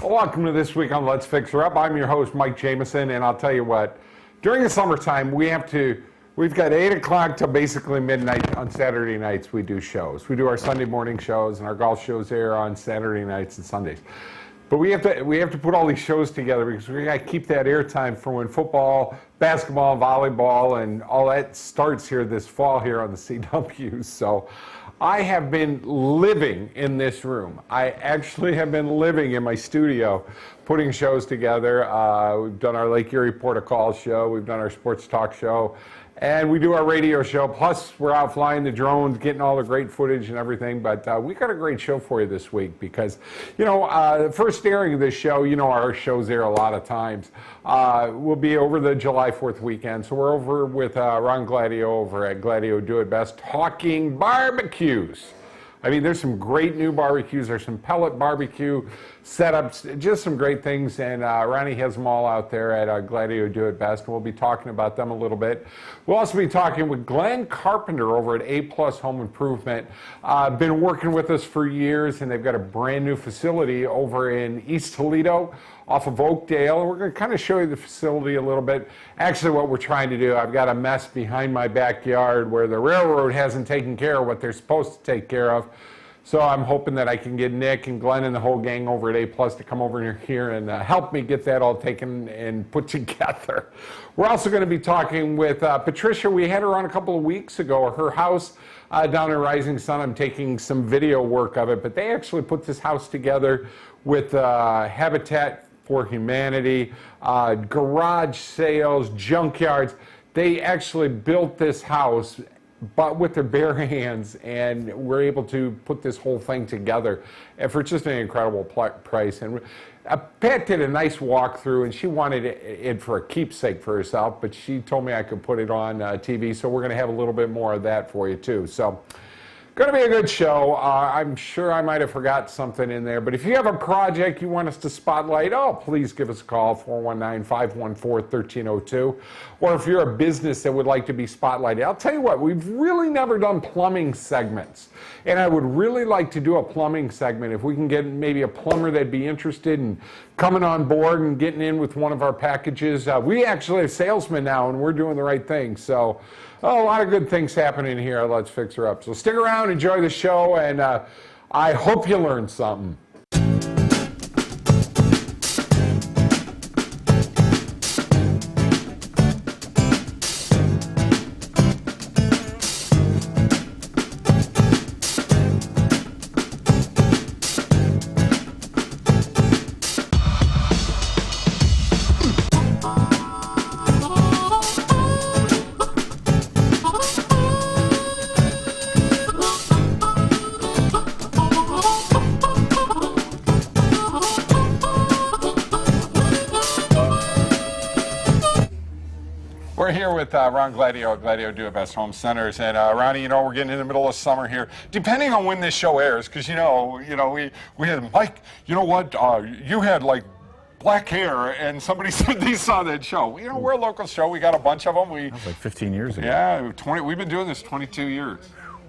Welcome to this week on Let's Fix Her Up. I'm your host, Mike Jameson, and I'll tell you what, during the summertime, we've got 8 o'clock till basically midnight on Saturday nights we do shows. We do our Sunday morning shows, and our golf shows air on Saturday nights and Sundays. But we have to put all these shows together because we got to keep that airtime for when football, basketball, volleyball, and all that starts here this fall here on the CW. So I have been living in this room. I actually have been living in my studio, putting shows together. We've done our Lake Erie Port of Call show. We've done our sports talk show. And we do our radio show. Plus, we're out flying the drones, getting all the great footage and everything. But we got a great show for you this week because, the first airing of this show, our shows air a lot of times, will be over the July 4th weekend. So we're over with Ron Gladio over at Gladio Do It Best talking barbecues. I mean, there's some great new barbecues. There's some pellet barbecue setups, just some great things. And Ronnie has them all out there at Gladio Do It Best. And we'll be talking about them a little bit. We'll also be talking with Glenn Carpenter over at A Plus Home Improvement. Been working with us for years, and they've got a brand new facility over in East Toledo off of Oakdale. And we're going to kind of show you the facility a little bit. Actually, what we're trying to do, I've got a mess behind my backyard where the railroad hasn't taken care of what they're supposed to take care of. So I'm hoping that I can get Nick and Glenn and the whole gang over at A Plus to come over here and help me get that all taken and put together. We're also going to be talking with Patricia. We had her on a couple of weeks ago. Her house down in Rising Sun, I'm taking some video work of it, but they actually put this house together with Habitat for Humanity, garage sales, junkyards. They actually built this house but with their bare hands, and we're able to put this whole thing together and for just an incredible price. And Pat did a nice walkthrough, and she wanted it for a keepsake for herself, but she told me I could put it on TV, so we're going to have a little bit more of that for you too. So going to be a good show. I'm sure I might have forgot something in there, but if you have a project you want us to spotlight, please give us a call, 419-514-1302. Or if you're a business that would like to be spotlighted, I'll tell you what, we've really never done plumbing segments. And I would really like to do a plumbing segment. If we can get maybe a plumber that'd be interested in coming on board and getting in with one of our packages. We actually have salesmen now, and we're doing the right thing. So a lot of good things happening here at Let's Fix Her Up. So stick around, enjoy the show, and I hope you learned something. We're here with Ron Gladio at Gladio Do It Best Home Centers, and Ronnie, we're getting in the middle of summer here. Depending on when this show airs, because we had Mike. You know what? You had like black hair, and somebody said they saw that show. We're a local show. We got a bunch of them. That was like 15 years ago. Yeah, 20. We've been doing this 22 years.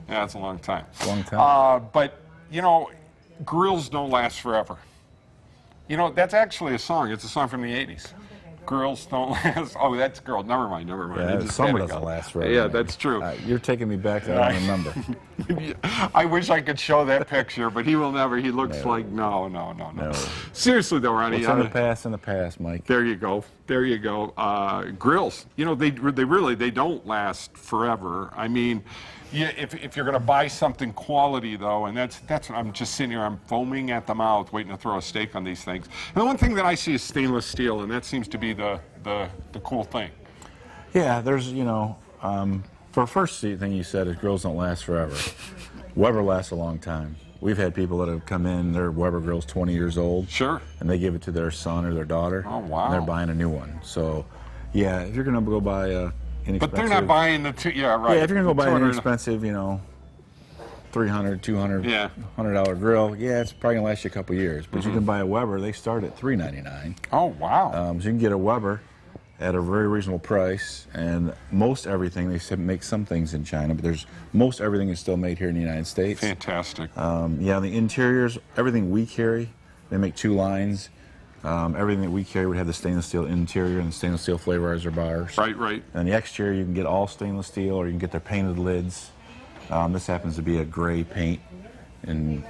Yeah, that's a long time. Long time. But grills don't last forever. That's actually a song. It's a song from the '80s. Girls don't last. Oh, that's girl. Never mind. Yeah, summer doesn't last forever. Yeah, that's true. You're taking me back to I don't remember. I wish I could show that picture, but he will never. He looks like no. Seriously though, Ronnie. What's in the past, Mike. There you go. Grills. They don't last forever. I mean, if you're going to buy something quality, though, and that's what I'm just sitting here, I'm foaming at the mouth waiting to throw a steak on these things. And the one thing that I see is stainless steel, and that seems to be the cool thing. Yeah, there's, for first thing you said is grills don't last forever. Weber lasts a long time. We've had people that have come in, their Weber grill's 20 years old. Sure. And they give it to their son or their daughter. Oh, wow. And they're buying a new one. So, yeah, if you're going to go buy but they're not buying the two. Yeah, right. Yeah, if you're gonna go buy an inexpensive, $300, $200, $100 grill, it's probably gonna last you a couple years. But you can buy a Weber. They start at $399. Oh wow! So you can get a Weber at a very reasonable price, and most everything, they make some things in China, but most everything is still made here in the United States. Fantastic. Yeah, the interiors, everything we carry, they make two lines. Everything that we carry would have the stainless steel interior and the stainless steel flavorizer bars. Right. And the exterior, you can get all stainless steel, or you can get their painted lids. This happens to be a gray paint, and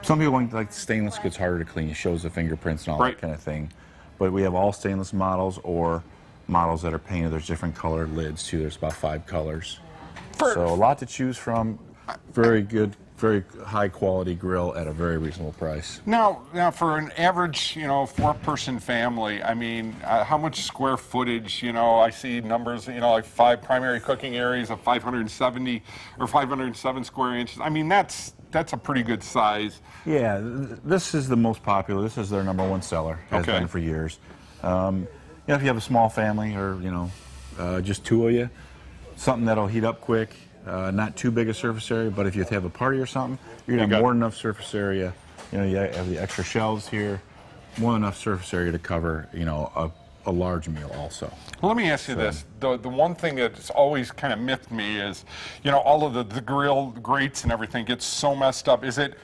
some people like stainless because it's harder to clean. It shows the fingerprints and all that kind of thing. But we have all stainless models or models that are painted. There's different colored lids too. There's about 5 colors. So a lot to choose from. Very good, very high quality grill at a very reasonable price. Now for an average, 4-person family, I mean, how much square footage? I see numbers, like 5 primary cooking areas of 570 or 507 square inches. I mean, that's a pretty good size. Yeah, this is the most popular. This is their #1 seller. Has been for years. If you have a small family or just 2 of you, something that'll heat up quick. Not too big a surface area, but if you have a party or something, you're gonna have more than enough surface area. You have the extra shelves here, more than enough surface area to cover, a large meal also. Well, let me ask you this. The one thing that's always kind of miffed me is, all of the grill grates and everything gets so messed up. Is it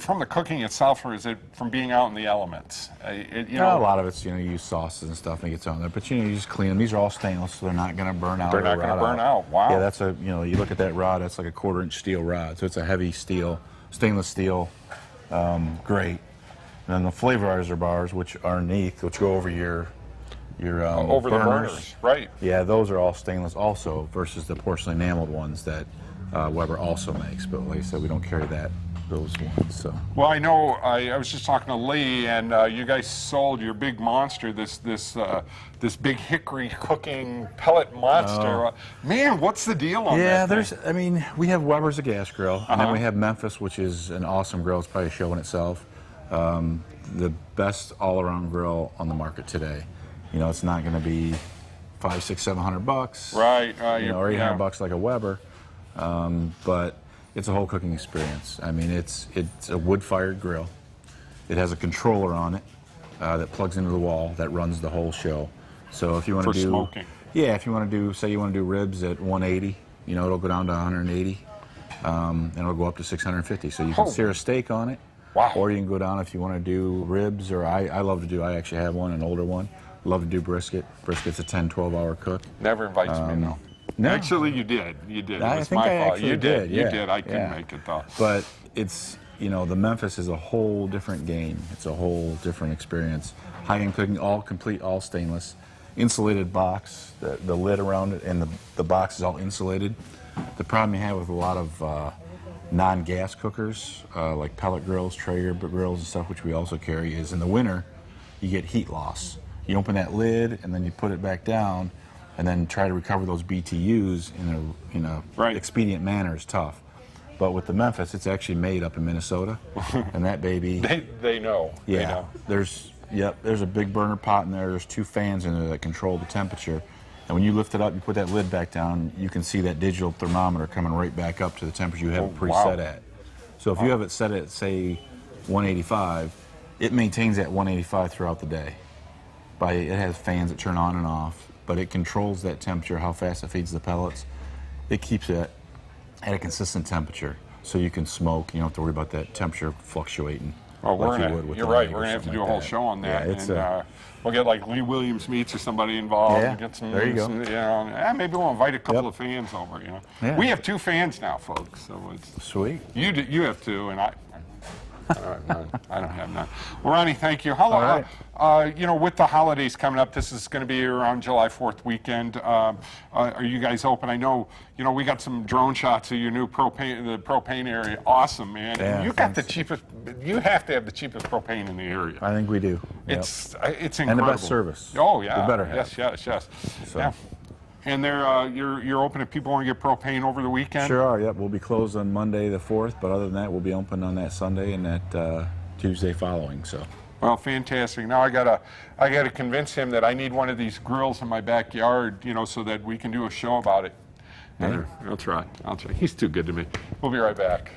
from the cooking itself, or is it from being out in the elements? A lot of it's, you use sauces and stuff and it gets on there. But, you just clean them. These are all stainless, so they're not going to burn out. They're not going to burn out. Wow. Yeah, that's you look at that rod, that's like a 1/4-inch steel rod. So it's a heavy steel, stainless steel grate. And then the flavorizer bars, which are underneath, which go over your over burners. The burners, right? Yeah, those are all stainless also, versus the porcelain enameled ones that Weber also makes. But like I said, we don't carry those ones. So. Well, I know. I was just talking to Lee, and you guys sold your big monster, this big hickory cooking pellet monster. Man, what's the deal on that? Yeah, we have Weber's a gas grill, and then we have Memphis, which is an awesome grill. It's probably showing itself. The best all-around grill on the market today. It's not going to be $500, $600, $700, right? Or $800 like a Weber, but it's a whole cooking experience. I mean, it's a wood-fired grill. It has a controller on it that plugs into the wall that runs the whole show. So if you want to do smoking, if you want to do, say you want to do ribs at 180, it'll go down to 180, and it'll go up to 650. So you can sear a steak on it. Wow. Or you can go down if you want to do ribs, or I actually have one, an older one. Love to do brisket. Brisket's a 10-12 hour cook. Never invites me, no. No. Actually, you did. I think I actually did. You did. I couldn't make it, though. But it's, the Memphis is a whole different game. It's a whole different experience. High-end cooking, all complete, all stainless. Insulated box, the lid around it, and the box is all insulated. The problem you have with a lot of non-gas cookers, like pellet grills, Traeger grills and stuff, which we also carry, is in the winter, you get heat loss. You open that lid and then you put it back down, and then try to recover those BTUs in a expedient manner is tough. But with the Memphis, it's actually made up in Minnesota, and that baby. They know. Yeah. They know. There's a big burner pot in there. There's 2 fans in there that control the temperature. And when you lift it up, you put that lid back down, you can see that digital thermometer coming right back up to the temperature you have it preset at. So if you have it set at, say, 185, it maintains that 185 throughout the day. It has fans that turn on and off, but it controls that temperature, how fast it feeds the pellets. It keeps it at a consistent temperature, so you can smoke. You don't have to worry about that temperature fluctuating. Oh, You're right. We're going to have to do a whole show on that. Yeah, we'll get like Lee Williams Meats or somebody involved. Yeah, and get some, there you go. Maybe we'll invite a couple of fans over. Yeah. We have 2 fans now, folks. So it's sweet. You have 2, and I don't have none. Well, Ronnie, thank you. How long? With the holidays coming up, this is going to be around July 4th weekend. Are you guys open? I know. We got some drone shots of your new propane area. Awesome, man. Yeah, you got the cheapest. You have to have the cheapest propane in the area. I think we do. It's incredible. And the best service. Oh yeah. We better have. Yes. So. Yeah. And you're open if people want to get propane over the weekend? Sure are, yep. We'll be closed on Monday the 4th, but other than that, we'll be open on that Sunday and that Tuesday following. So. Well, fantastic. Now I gotta convince him that I need one of these grills in my backyard, so that we can do a show about it. Yeah. I'll try. He's too good to me. We'll be right back.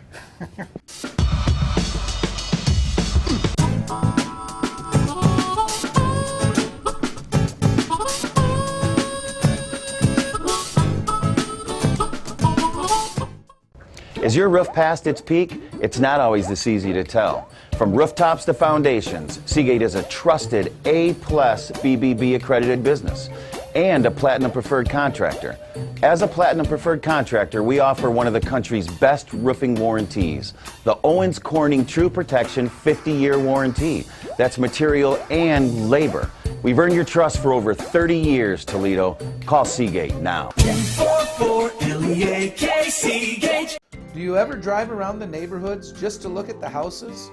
Is your roof past its peak? It's not always this easy to tell. From rooftops to foundations, Seagate is a trusted A-plus BBB accredited business and a Platinum Preferred contractor. As a Platinum Preferred contractor, we offer one of the country's best roofing warranties, the Owens Corning True Protection 50-year warranty. That's material and labor. We've earned your trust for over 30 years, Toledo. Call Seagate now. 244-LEAK Seagate. Do you ever drive around the neighborhoods just to look at the houses?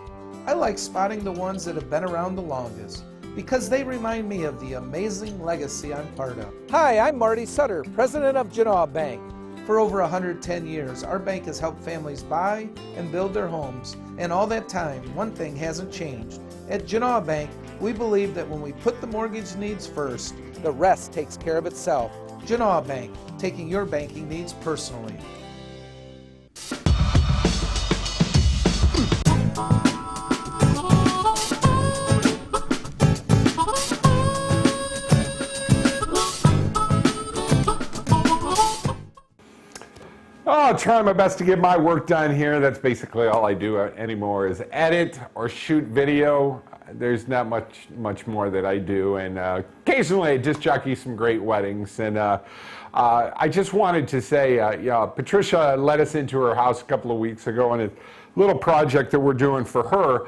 I like spotting the ones that have been around the longest, because they remind me of the amazing legacy I'm part of. Hi, I'm Marty Sutter, president of Genoa Bank. For over 110 years, our bank has helped families buy and build their homes, and all that time, one thing hasn't changed. At Genoa Bank, we believe that when we put the mortgage needs first, the rest takes care of itself. Genoa Bank, taking your banking needs personally. Oh, trying my best to get my work done here. That's basically all I do anymore is edit or shoot video. There's not much more that I do, and occasionally I just jockey some great weddings. And I just wanted to say, Patricia let us into her house a couple of weeks ago on a little project that we're doing for her.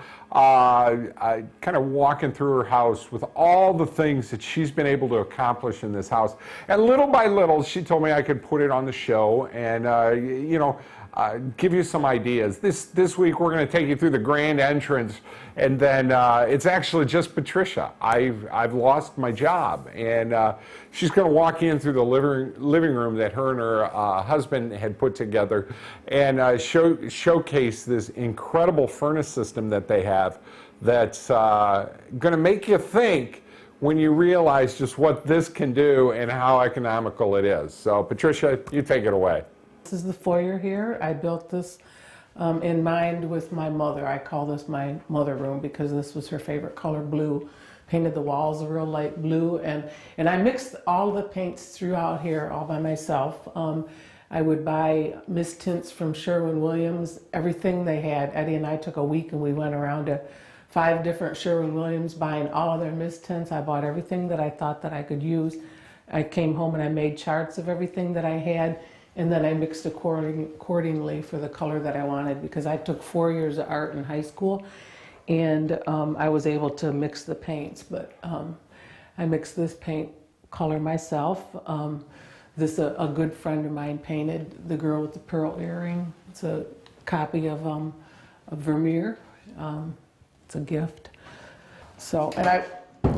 Kind of walking through her house with all the things that she's been able to accomplish in this house. And little by little, she told me I could put it on the show and, give you some ideas. This week, we're going to take you through the grand entrance, and then it's actually just Patricia. I've lost my job, and she's going to walk in through the living room that her and her husband had put together and showcase this incredible furnace system that they have that's going to make you think when you realize just what this can do and how economical it is. So, Patricia, you take it away. This is the foyer here. I built this in mind with my mother. I call this my mother room because this was her favorite color, blue. Painted the walls a real light blue, and I mixed all the paints throughout here all by myself. I would buy mist tints from Sherwin-Williams, everything they had. Eddie and I took a week and we went around to 5 different Sherwin-Williams buying all of their mist tints. I bought everything that I thought that I could use. I came home and I made charts of everything that I had, and then I mixed accordingly for the color that I wanted, because I took 4 years of art in high school, and I was able to mix the paints. But I mixed this paint color myself. This a good friend of mine painted, The Girl with the Pearl Earring. It's a copy of Vermeer. It's a gift. So, and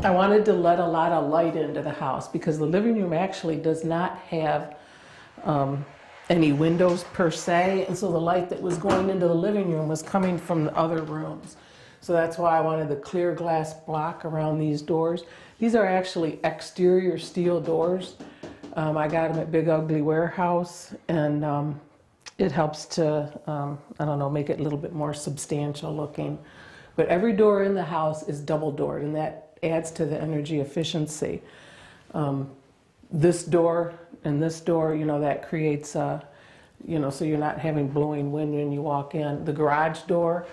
I wanted to let a lot of light into the house, because the living room actually does not have any windows per se, and so the light that was going into the living room was coming from the other rooms. So that's why I wanted the clear glass block around these doors. These are actually exterior steel doors. I got them at Big Ugly Warehouse, and it helps to, I don't know, make it a little bit more substantial looking. But every door in the house is double doored, and that adds to the energy efficiency. This door and this door, that creates, so you're not having blowing wind when you walk in. The garage door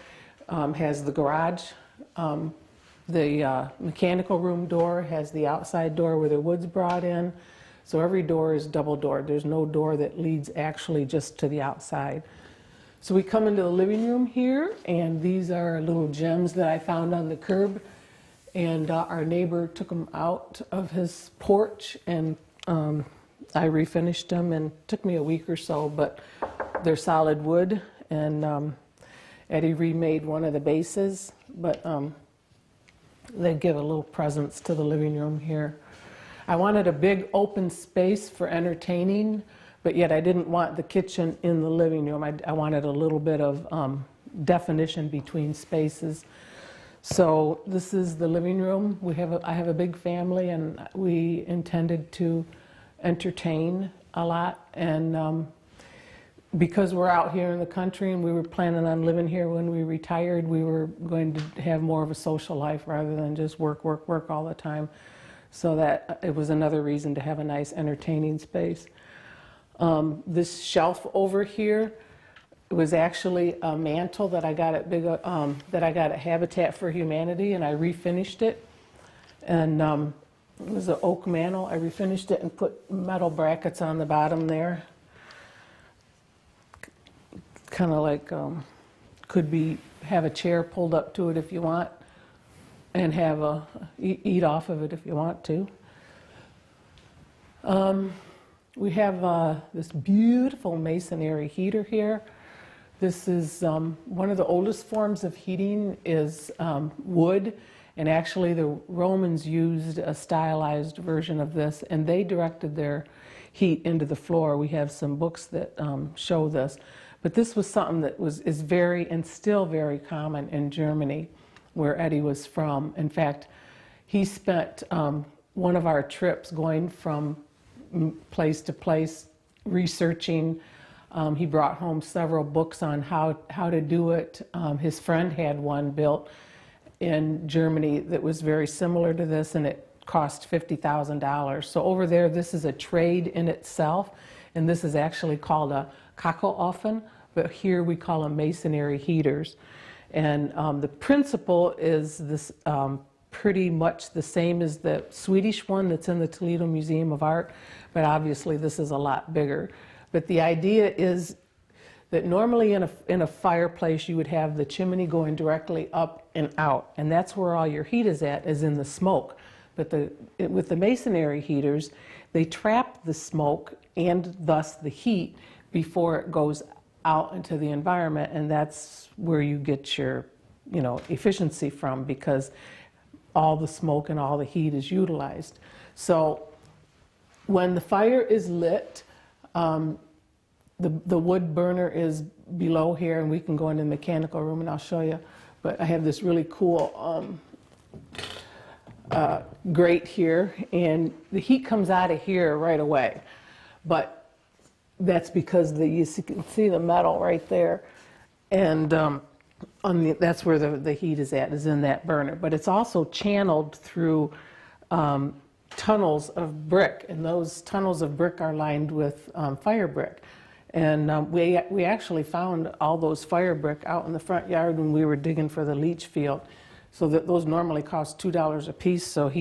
has the garage. The mechanical room door has the outside door where the wood's brought in. So every door is double doored. There's no door that leads actually just to the outside. So we come into the living room here, and these are little gems that I found on the curb. And our neighbor took them out of his porch, and I refinished them, and it took me a week or so, but they're solid wood, and Eddie remade one of the bases, but they give a little presence to the living room here. I wanted a big open space for entertaining, but yet I didn't want the kitchen in the living room. I wanted a little bit of definition between spaces. So this is the living room. I have a big family, and we intended to entertain a lot. And because we're out here in the country and we were planning on living here when we retired, we were going to have more of a social life rather than just work, work, work all the time. So that it was another reason to have a nice entertaining space. This shelf over here, It was actually a mantle that I got at Habitat for Humanity, and I refinished it. And it was an oak mantle. I refinished it and put metal brackets on the bottom there. Kind of like have a chair pulled up to it if you want, and have eat off of it if you want to. We have this beautiful masonry heater here. This is one of the oldest forms of heating is wood, and actually the Romans used a stylized version of this, and they directed their heat into the floor. We have some books that show this, but this was something that is very and still very common in Germany, where Eddie was from. In fact, he spent one of our trips going from place to place researching. He brought home several books on how to do it. His friend had one built in Germany that was very similar to this, and it cost $50,000. So over there, this is a trade in itself, and this is actually called a Kachelofen, but here we call them masonry heaters. And the principle is this pretty much the same as the Swedish one that's in the Toledo Museum of Art, but obviously this is a lot bigger. But the idea is that normally in a fireplace you would have the chimney going directly up and out, and that's where all your heat is at, is in the smoke. But with the masonry heaters, they trap the smoke and thus the heat before it goes out into the environment, and that's where you get your efficiency from, because all the smoke and all the heat is utilized. So when the fire is lit, the wood burner is below here, and we can go into the mechanical room and I'll show you. But I have this really cool grate here, and the heat comes out of here right away. But that's because you can see the metal right there, and that's where the heat is in that burner. But it's also channeled through tunnels of brick, and those tunnels of brick are lined with fire brick. And we actually found all those fire brick out in the front yard when we were digging for the leach field. So that those normally cost $2 a piece. So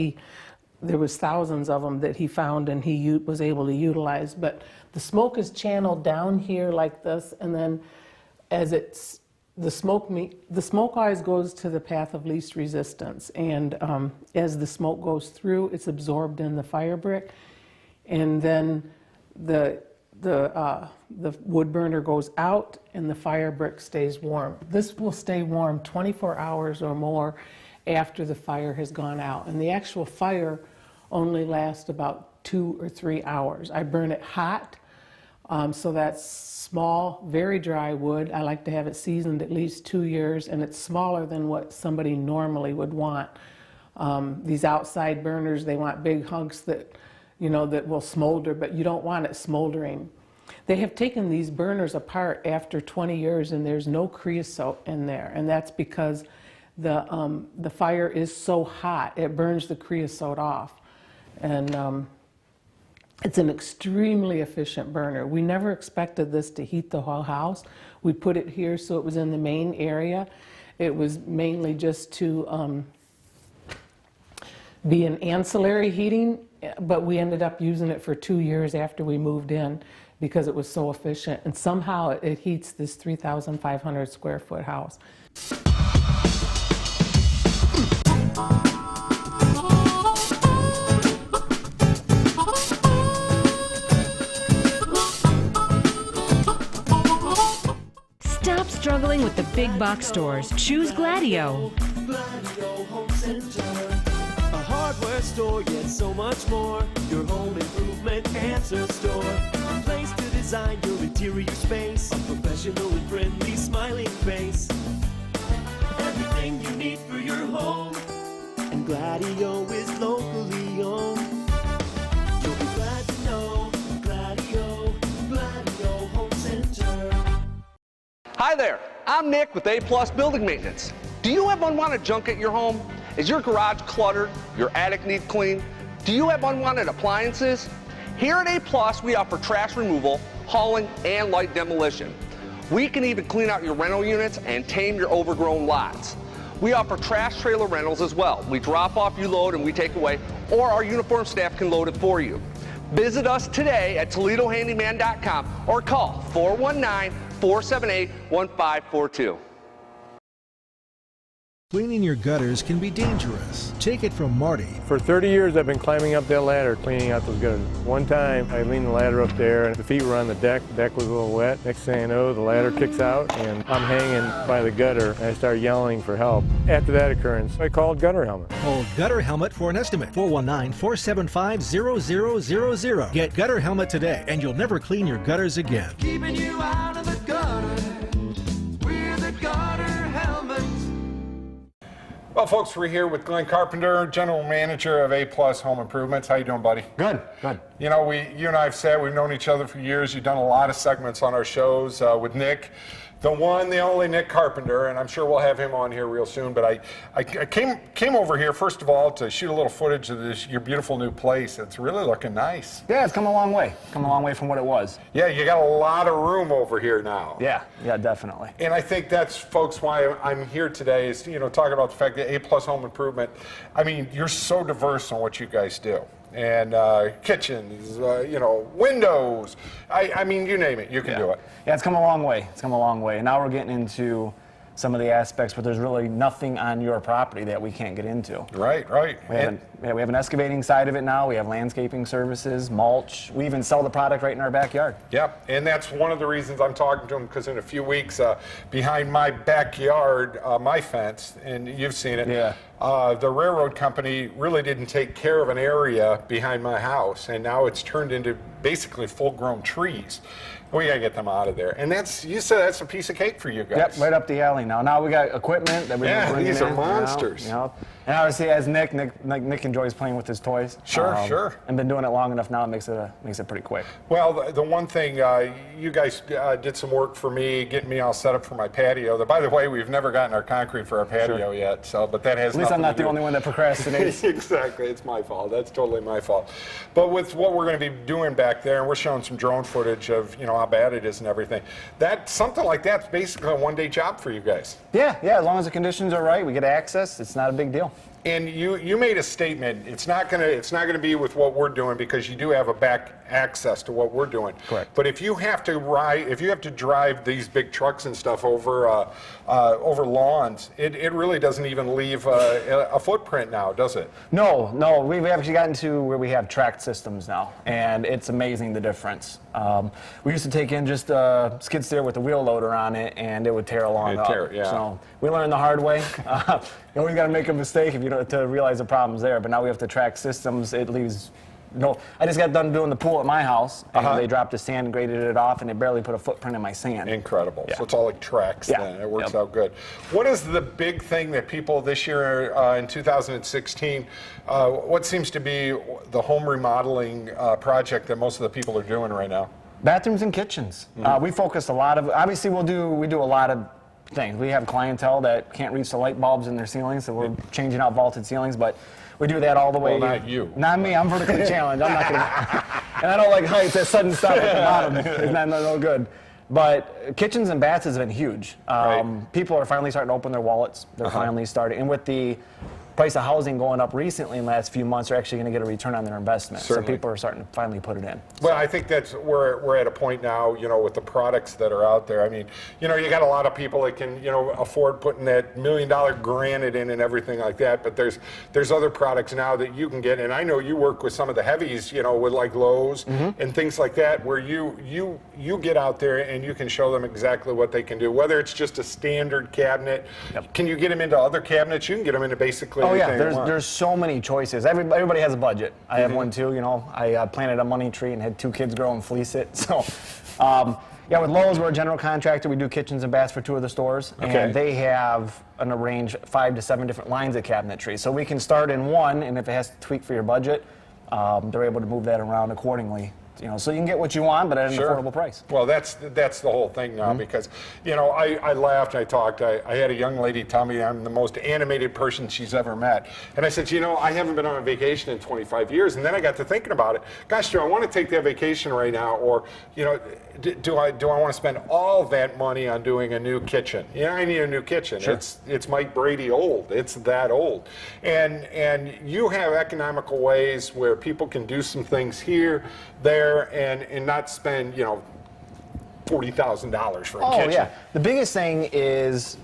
there was thousands of them that he found and he was able to utilize. But the smoke is channeled down here like this, and then as the smoke always goes to the path of least resistance, and as the smoke goes through, it's absorbed in the fire brick, and then the wood burner goes out and the fire brick stays warm. This will stay warm 24 hours or more after the fire has gone out, and the actual fire only lasts about 2 or 3 hours. I burn it hot, so that's small, very dry wood. I like to have it seasoned at least 2 years, and it's smaller than what somebody normally would want. These outside burners, they want big hunks that will smolder, but you don't want it smoldering. They have taken these burners apart after 20 years, and there's no creosote in there, and that's because the fire is so hot, it burns the creosote off. And it's an extremely efficient burner. We never expected this to heat the whole house. We put it here so it was in the main area. It was mainly just to be an ancillary heating, but we ended up using it for 2 years after we moved in because it was so efficient. And somehow it heats this 3,500 square foot house. Struggling with the big box stores? Choose Gladio. Gladio Home Center, a hardware store, yet so much more. Your home improvement answer store, a place to design your interior space, a professional and friendly smiling face. Everything you need for your home, and Gladio is locally owned. You'll be glad to know Gladio Home Center. Hi there, I'm Nick with A Plus Building Maintenance. Do you have unwanted junk at your home? Is your garage cluttered? Your attic need clean? Do you have unwanted appliances? Here at A Plus, we offer trash removal, hauling, and light demolition. We can even clean out your rental units and tame your overgrown lots. We offer trash trailer rentals as well. We drop off, you load, and we take away, or our uniformed staff can load it for you. Visit us today at ToledoHandyman.com or call 419-478-1542. Cleaning your gutters can be dangerous. Take it from Marty. For 30 years, I've been climbing up that ladder, cleaning out those gutters. One time, I leaned the ladder up there, and the feet were on the deck. The deck was a little wet. Next thing I know, the ladder kicks out, and I'm hanging by the gutter, and I start yelling for help. After that occurrence, I called Gutter Helmet. Call Gutter Helmet for an estimate. 419-475-0000. Get Gutter Helmet today, and you'll never clean your gutters again. Keeping you out of the gutter. We're the Gutter Helmet. Well, folks, we're here with Glenn Carpenter, General Manager of A Plus Home Improvements. How you doing, buddy? Good, good. You know, you and I have said we've known each other for years. You've done a lot of segments on our shows with Nick, the one, the only Nick Carpenter, and I'm sure we'll have him on here real soon. But I came over here, first of all, to shoot a little footage of your beautiful new place. It's really looking nice. Yeah, it's come a long way. Come a long way from what it was. Yeah, you got a lot of room over here now. Yeah, definitely. And I think that's, folks, why I'm here today is, talking about the fact that A Plus Home Improvement, I mean, you're so diverse in what you guys do. And kitchens, windows, I mean, you name it, you can do it. Yeah, it's come a long way. It's come a long way. Now we're getting into some of the aspects where there's really nothing on your property that we can't get into. Right. We have an excavating side of it now. We have landscaping services, mulch. We even sell the product right in our backyard. Yep, and that's one of the reasons I'm talking to him, because in a few weeks, behind my backyard, my fence, and you've seen it, the railroad company really didn't take care of an area behind my house, and now it's turned into basically full-grown trees. We gotta get them out of there, and you said that's a piece of cake for you guys. Yep, right up the alley now. Now we got equipment that we're bringing in. These are monsters. And obviously, as Nick enjoys playing with his toys. Sure. And been doing it long enough now, it makes it pretty quick. Well, the one thing, you guys did some work for me, getting me all set up for my patio. By the way, we've never gotten our concrete for our patio yet, but that has At least I'm not the only one that procrastinates. Exactly, it's my fault. That's totally my fault. But with what we're going to be doing back there, and we're showing some drone footage of how bad it is and everything. Something like that's basically a one-day job for you guys. Yeah, as long as the conditions are right, we get access. It's not a big deal. And you made a statement. It's not gonna be with what we're doing, because you do have a back access to what we're doing. Correct. But if you have to drive these big trucks and stuff over lawns, it really doesn't even leave a footprint now, does it? No. We've actually gotten to where we have tracked systems now, and it's amazing the difference. We used to take in just a skid steer with a wheel loader on it, and it would tear along. So we learned the hard way. You always got to make a mistake to realize the problem's there. But now we have to track systems. It leaves. I just got done doing the pool at my house, and they dropped the sand and graded it off, and they barely put a footprint in my sand. Incredible. Yeah. So it's all like tracks then. It works out good. What is the big thing that people this year in 2016, what seems to be the home remodeling project that most of the people are doing right now? Bathrooms and kitchens. We focus a lot of, obviously we do a lot of things. We have clientele that can't reach the light bulbs in their ceilings, so we're changing out vaulted ceilings, but we do that all the way. Well, not you. Not me. I'm vertically challenged. I'm not gonna. And I don't like heights. That sudden stop at the bottom is no good. But kitchens and baths has been huge. People are finally starting to open their wallets. They're finally starting, and with the price of housing going up recently in the last few months, they're actually going to get a return on their investment. Certainly. So people are starting to finally put it in. Well, I think that's we're at a point now, with the products that are out there. I mean, you got a lot of people that can, afford putting that $1 million granite in and everything like that. But there's other products now that you can get, and I know you work with some of the heavies, with like Lowe's and things like that, where you get out there and you can show them exactly what they can do. Whether it's just a standard cabinet, can you get them into other cabinets? You can get them into basically. Oh yeah, there's so many choices. Everybody has a budget. I have one too. I planted a money tree and had 2 kids grow and fleece it. So, with Lowe's, we're a general contractor. We do kitchens and baths for 2 of the stores, and they have an range 5 to 7 different lines of cabinetry. So we can start in one, and if it has to tweak for your budget, they're able to move that around accordingly so you can get what you want, but at an affordable price. Well, that's the whole thing now, because, I laughed, I talked, I had a young lady tell me I'm the most animated person she's ever met. And I said, I haven't been on a vacation in 25 years. And then I got to thinking about it. Gosh, do I want to take that vacation right now? Or, do I want to spend all that money on doing a new kitchen? I need a new kitchen. Sure. It's Mike Brady old. It's that old. And you have economical ways where people can do some things here, there, and not spend, $40,000 for a kitchen. Oh, yeah. The biggest thing is,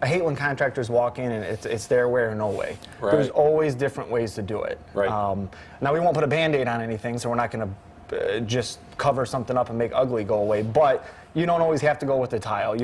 I hate when contractors walk in and it's their way or no way. Right. There's always different ways to do it. Right. Now, we won't put a Band-Aid on anything, so we're not going to just cover something up and make ugly go away. But you don't always have to go with the tile.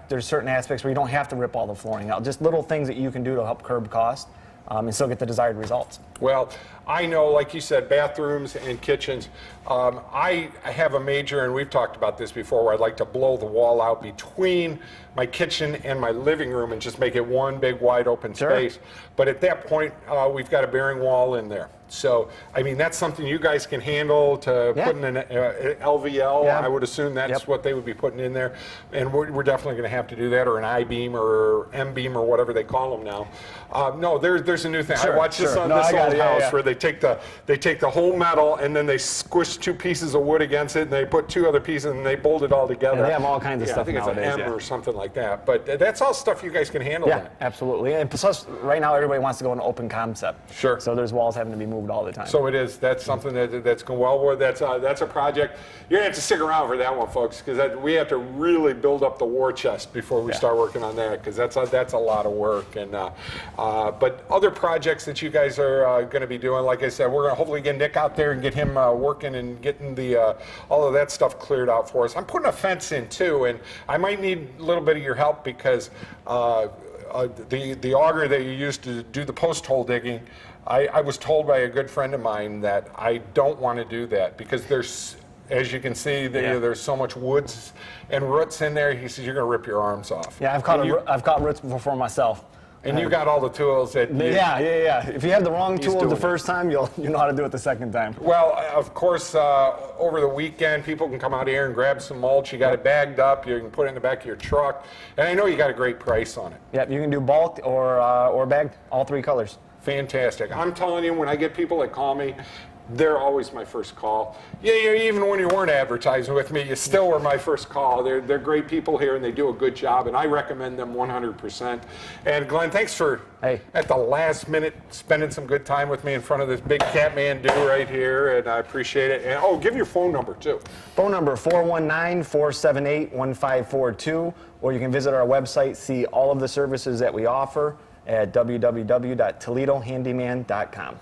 There's certain aspects where you don't have to rip all the flooring out. Just little things that you can do to help curb cost and still get the desired results. Well, I know, like you said, bathrooms and kitchens. I have a major, and we've talked about this before, where I'd like to blow the wall out between my kitchen and my living room and just make it one big wide open space. But at that point, we've got a bearing wall in there. So, I mean, that's something you guys can handle to put in an LVL. I would assume that's what they would be putting in there. And we're definitely going to have to do that, or an I-beam or M-beam or whatever they call them now. No, there's a new thing. I watched this on this old house where they take the whole metal and then they squish 2 pieces of wood against it and they put 2 other pieces and they bolt it all together. They have all kinds of stuff nowadays. I think it's an M or something like that. But that's all stuff you guys can handle. Yeah, absolutely. And plus, right now everybody wants to go in an open concept. Sure. So there's walls having to be moved all the time. So it is. That's something that's going well. That's a project. You're gonna have to stick around for that one, folks, because we have to really build up the war chest before we start working on that, because that's a lot of work. And but other projects that you guys are going to be doing, like I said, we're going to hopefully get Nick out there and get him working and getting the all of that stuff cleared out for us. I'm putting a fence in too, and I might need a little bit of your help because the auger that you used to do the post hole digging, I was told by a good friend of mine that I don't want to do that because there's, as you can see, there's so much woods and roots in there. He says you're going to rip your arms off. Yeah, I've caught roots before myself. And you got all the tools that yeah. If you have the wrong tools the first time, you know how to do it the second time. Well, of course, over the weekend, people can come out here and grab some mulch. You got it bagged up. You can put it in the back of your truck. And I know you got a great price on it. Yep, you can do bulk or bagged, all 3 colors. Fantastic. I'm telling you, when I get people that call me, they're always my first call. Yeah, even when you weren't advertising with me, you still were my first call. They're great people here, and they do a good job, and I recommend them 100%. And Glenn, thanks for, at the last minute, spending some good time with me in front of this big Catmandu right here, and I appreciate it. And give your phone number, too. Phone number 419-478-1542, or you can visit our website, see all of the services that we offer at www.toledohandyman.com.